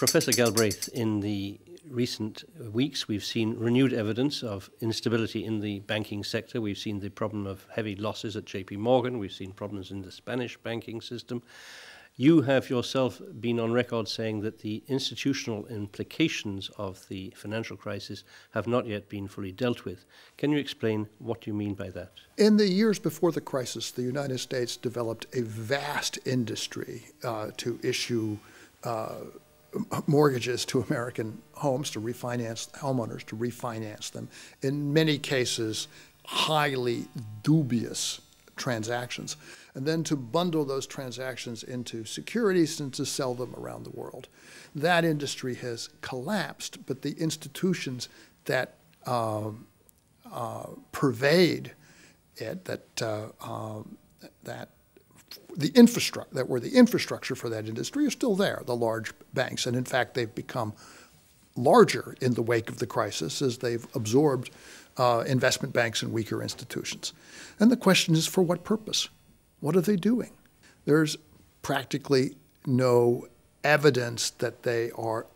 Professor Galbraith, in the recent weeks, we've seen renewed evidence of instability in the banking sector. We've seen the problem of heavy losses at JP Morgan. We've seen problems in the Spanish banking system. You have yourself been on record saying that the institutional implications of the financial crisis have not yet been fully dealt with. Can you explain what you mean by that? In the years before the crisis, the United States developed a vast industry to issue mortgages to American homes, to refinance homeowners, to refinance them. In many cases, highly dubious transactions, and then to bundle those transactions into securities and to sell them around the world. That industry has collapsed, but the institutions that pervade it, that were the infrastructure for that industry are still there, the large banks. And in fact, they've become larger in the wake of the crisis as they've absorbed investment banks and weaker institutions. And the question is, for what purpose? What are they doing? There's practically no evidence that they are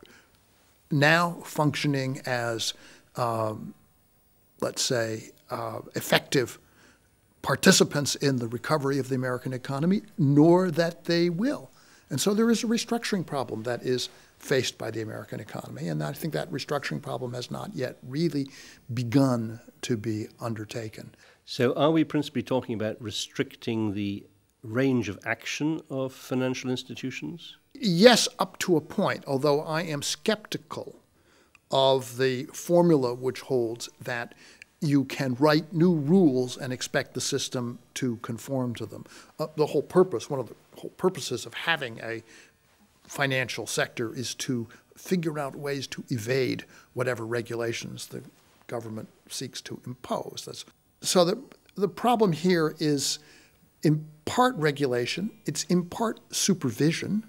now functioning as, let's say, effective participants in the recovery of the American economy, nor that they will. And so there is a restructuring problem that is faced by the American economy, and I think that restructuring problem has not yet really begun to be undertaken. So are we principally talking about restricting the range of action of financial institutions? Yes, up to a point, although I am skeptical of the formula which holds that you can write new rules and expect the system to conform to them. One of the whole purposes of having a financial sector is to figure out ways to evade whatever regulations the government seeks to impose. So the problem here is in part regulation, it's in part supervision.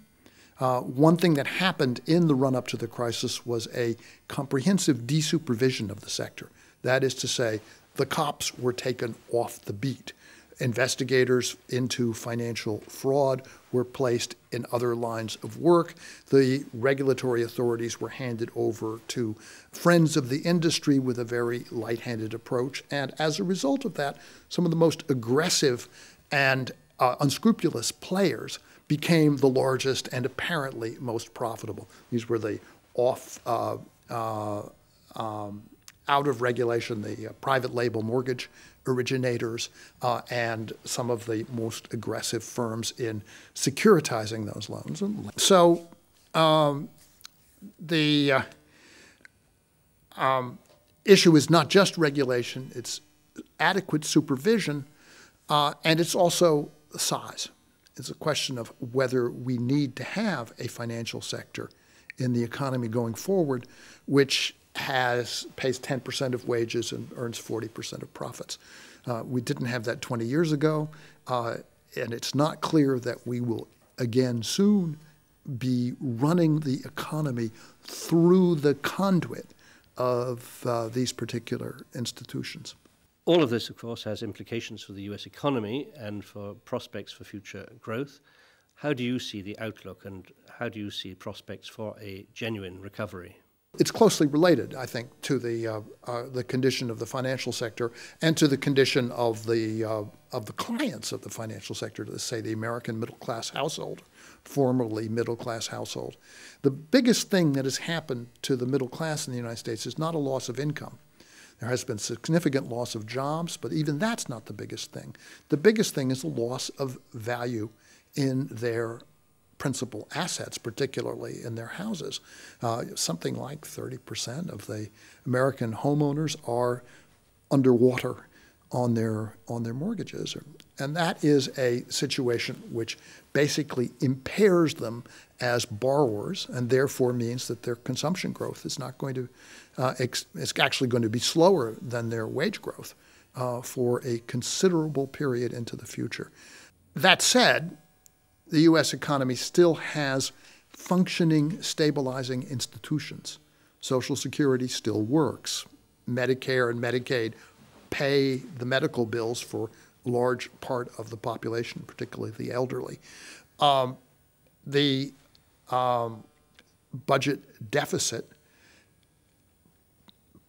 One thing that happened in the run-up to the crisis was a comprehensive desupervision of the sector. That is to say, the cops were taken off the beat. Investigators into financial fraud were placed in other lines of work. The regulatory authorities were handed over to friends of the industry with a very light-handed approach. And as a result of that, some of the most aggressive and unscrupulous players became the largest and apparently most profitable. These were the out of regulation, the private label mortgage originators, and some of the most aggressive firms in securitizing those loans. So the issue is not just regulation, it's adequate supervision, and it's also size. It's a question of whether we need to have a financial sector in the economy going forward, which pays 10% of wages and earns 40% of profits. We didn't have that 20 years ago, and it's not clear that we will again soon be running the economy through the conduit of these particular institutions. All of this, of course, has implications for the US economy and for prospects for future growth. How do you see the outlook, and how do you see prospects for a genuine recovery? It's closely related, I think, to the condition of the financial sector and to the condition of the clients of the financial sector, let's say the American middle-class household, formerly middle-class household. The biggest thing that has happened to the middle class in the United States is not a loss of income. There has been significant loss of jobs, but even that's not the biggest thing. The biggest thing is the loss of value in their principal assets, particularly in their houses. Something like 30% of the American homeowners are underwater on their mortgages. And that is a situation which basically impairs them as borrowers and therefore means that their consumption growth is not going to, it's actually going to be slower than their wage growth for a considerable period into the future. That said, the U.S. economy still has functioning, stabilizing institutions. Social Security still works. Medicare and Medicaid pay the medical bills for a large part of the population, particularly the elderly. The budget deficit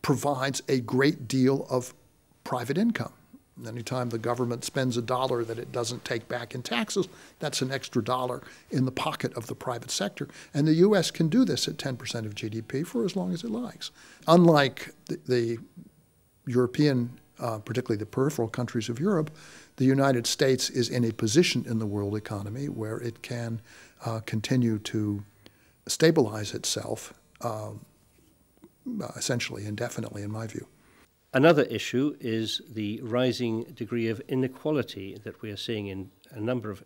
provides a great deal of private income. Anytime the government spends $1 that it doesn't take back in taxes, that's an extra dollar in the pocket of the private sector. And the U.S. can do this at 10% of GDP for as long as it likes. Unlike the European, particularly the peripheral countries of Europe, the United States is in a position in the world economy where it can continue to stabilize itself essentially indefinitely, in my view. Another issue is the rising degree of inequality that we are seeing in a number of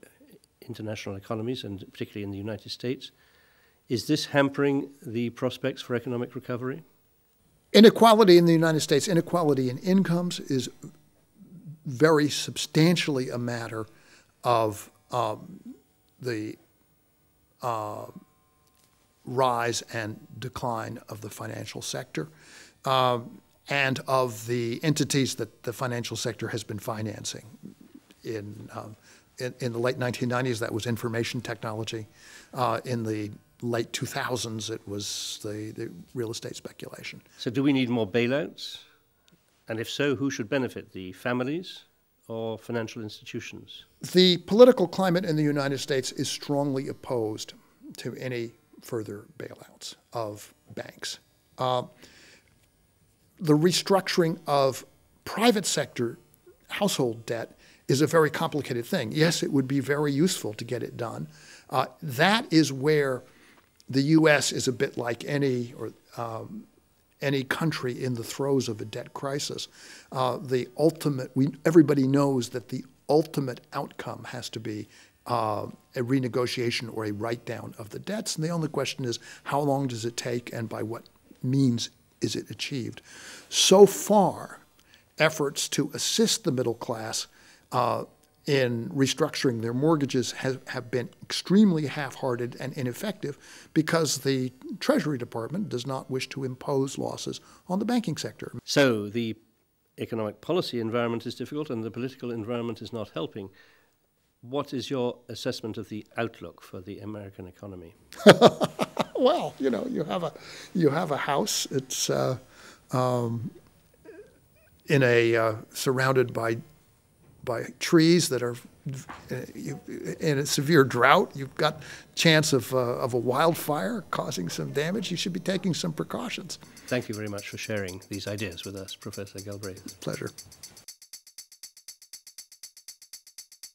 international economies, and particularly in the United States. Is this hampering the prospects for economic recovery? Inequality in the United States, inequality in incomes, is very substantially a matter of the rise and decline of the financial sector. And of the entities that the financial sector has been financing. In the late 1990s, that was information technology. In the late 2000s, it was the real estate speculation. So do we need more bailouts? And if so, who should benefit, the families or financial institutions? The political climate in the United States is strongly opposed to any further bailouts of banks. The restructuring of private sector household debt is a very complicated thing. Yes, it would be very useful to get it done. That is where the U.S. is a bit like any country in the throes of a debt crisis. Everybody knows that the ultimate outcome has to be a renegotiation or a write-down of the debts. And the only question is, how long does it take and by what means is it achieved? So far, efforts to assist the middle class in restructuring their mortgages have been extremely half-hearted and ineffective because the Treasury Department does not wish to impose losses on the banking sector. So the economic policy environment is difficult and the political environment is not helping. What is your assessment of the outlook for the American economy? Well, you know, you have a house. It's surrounded by trees that are in a severe drought. You've got chance of a wildfire causing some damage. You should be taking some precautions. Thank you very much for sharing these ideas with us, Professor Galbraith. Pleasure.